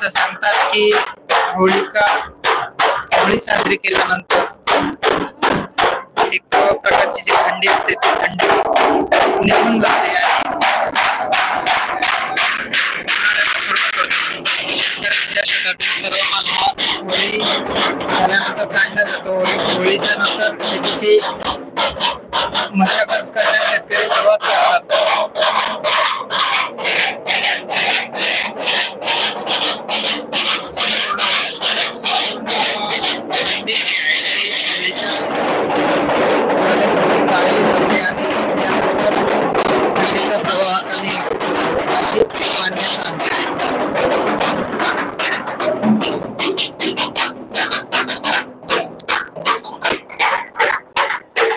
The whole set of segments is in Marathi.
असं सांगतात की होळी साजरी केल्यानंतर एक प्रकारची जी थंडी असते ती थंडी निघून जाते आणि शेतकऱ्यांच्या शेतातील सर्व माल हा होळी झाल्यानंतर काढला जातो. होळीच्या नंतर शेतीची मशागत करण्यास शेतकरी सुरुवात करतात. थंडीचा प्रवाह कमी अशी मान्यता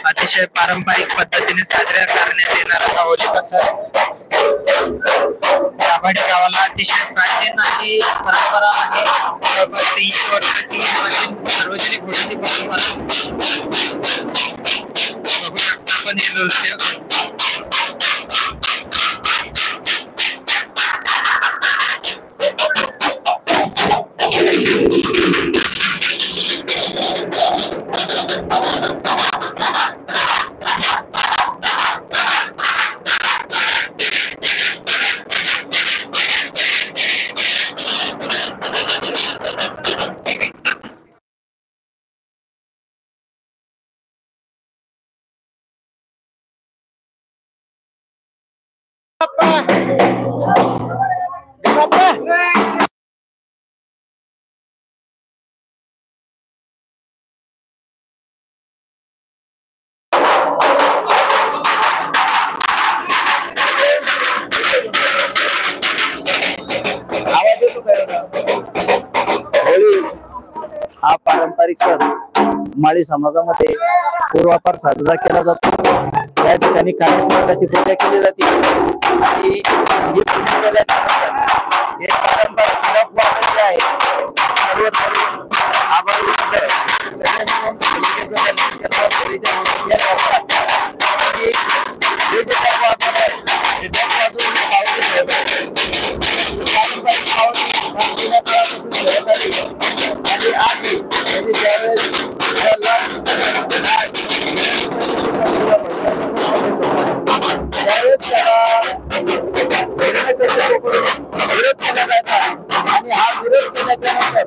अतिशय पारंपरिक पद्धतीने साजरा करण्यात येणारा हा होलिका सण दाभाडे गावाला अतिशय प्राचीन अशी परंपरा आहे. जवळपास 300 वर्षाची प्राचीन सार्वजनिक होळीची परंपरा बघू शकता आपण हे नृत्य. होळी हा पारंपरिक सण माळी समाजामध्ये पूर्वापार साजरा केला जातो. या ठिकाणी काही प्रकारची पूजा केली जाते आणि ही पूजा केल्यानंतर हे पारंपरिक लोकवाद जे आहे सर्वत्र आभारी सगळे मिळून होळीचा दर्शन करतात, होळीच्या पूजा करतात आणि हे जे लोक वाजवत आहे ते लोक वाजवून पावली खेळतात. पारंपरिक पावली जुन्या काळापासून खेळत आली आणि आजही म्हणजे ज्यावेळेस त्यावेळेस त्याला विरोध केला जायचा आणि हा विरोध केल्याच्या नंतर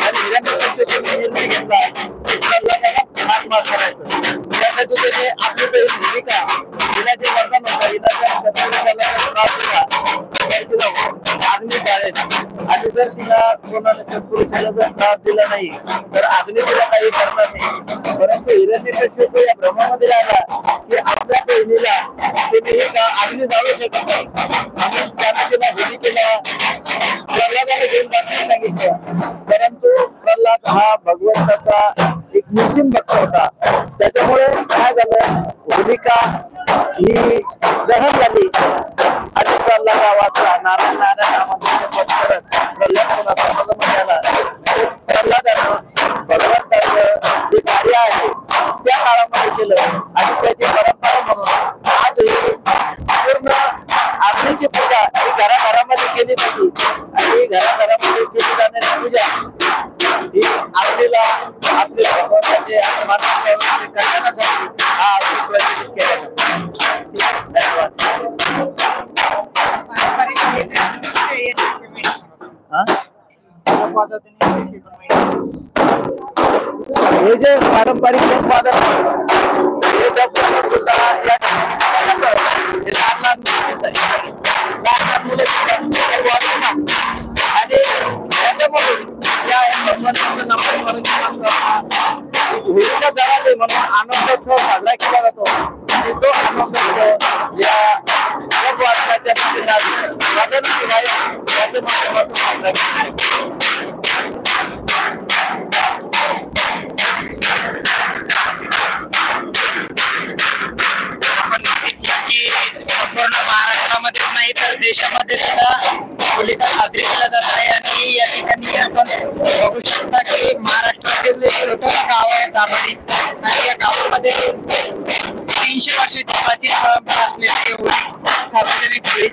आणि हिरण्यकश्यपूने निर्णय घेतला प्रल्हादाला मार करायचं. त्यासाठी त्याने आपली बहीण होलिका तिला जे वरदान होतं, हिला जर सत्पुरुषाला त्रास दिला अग्नी जाळेल आणि जर तिला कोणाला सत्पुरुषाला जर त्रास दिला नाही तर अग्नी तिला काही करणार नाही. परंतु हिरण्यकश्यप या भ्रमामध्ये राहिला की आपल्या बहिणीला कुठेही अग्नी जाळू शकत नाही म्हणून त्याने तिला होलिकेला प्रल्हादाला घेऊन बसण्यास सांगितलं. परंतु प्रल्हाद हा भगवंताचा एक निश्चित भक्त होता. त्याच्यामुळे काय झालं, होलिका ही दहन झाली आणि प्रल्हाद वाचला. नारायण नारायण नामाचे जप करत प्रल्हाद पुन्हा समाजामध्ये आला. प्रल्हादानं भगवंताचं जे कार्य आहे त्या काळामध्ये केलं आणि त्याची परंपरा म्हणून आजही पूर्ण अग्नीची पूजा ही घराघरामध्ये केली जाते आणि घराघरामध्ये केली जाणारी पूजा ही अग्नीला आपल्या भगवंताचे मानवाचे कल्याणासाठी हा अग्नी प्रज्वलित केला जातो. ठीक आहे, धन्यवाद. हे जे पारंपरिक लोकवादन हे लोकवादन सुद्धा या ठिकाणी लहान लहान मुलं वाजवतात आणि त्याच्यामधून या भगवंताचं नामस्मरण होलिका जळाली म्हणून आनंदोत्सव साजरा केला जातो आणि तो आनंदोत्सव या लोकवादनाच्या वादन याच्या माध्यमातून साजरा केला जातो. संपूर्ण महाराष्ट्रामध्येच नाही तर देशामध्ये सुद्धा होलिका साजरी केला जात आहे आणि या ठिकाणी आपण बघू शकता की महाराष्ट्रातील एक छोटं गाव आहे दाभाडी आणि या गावामध्ये 300 वर्षाची प्राचीन परंपरा असलेली होळी सार्वजनिक होळी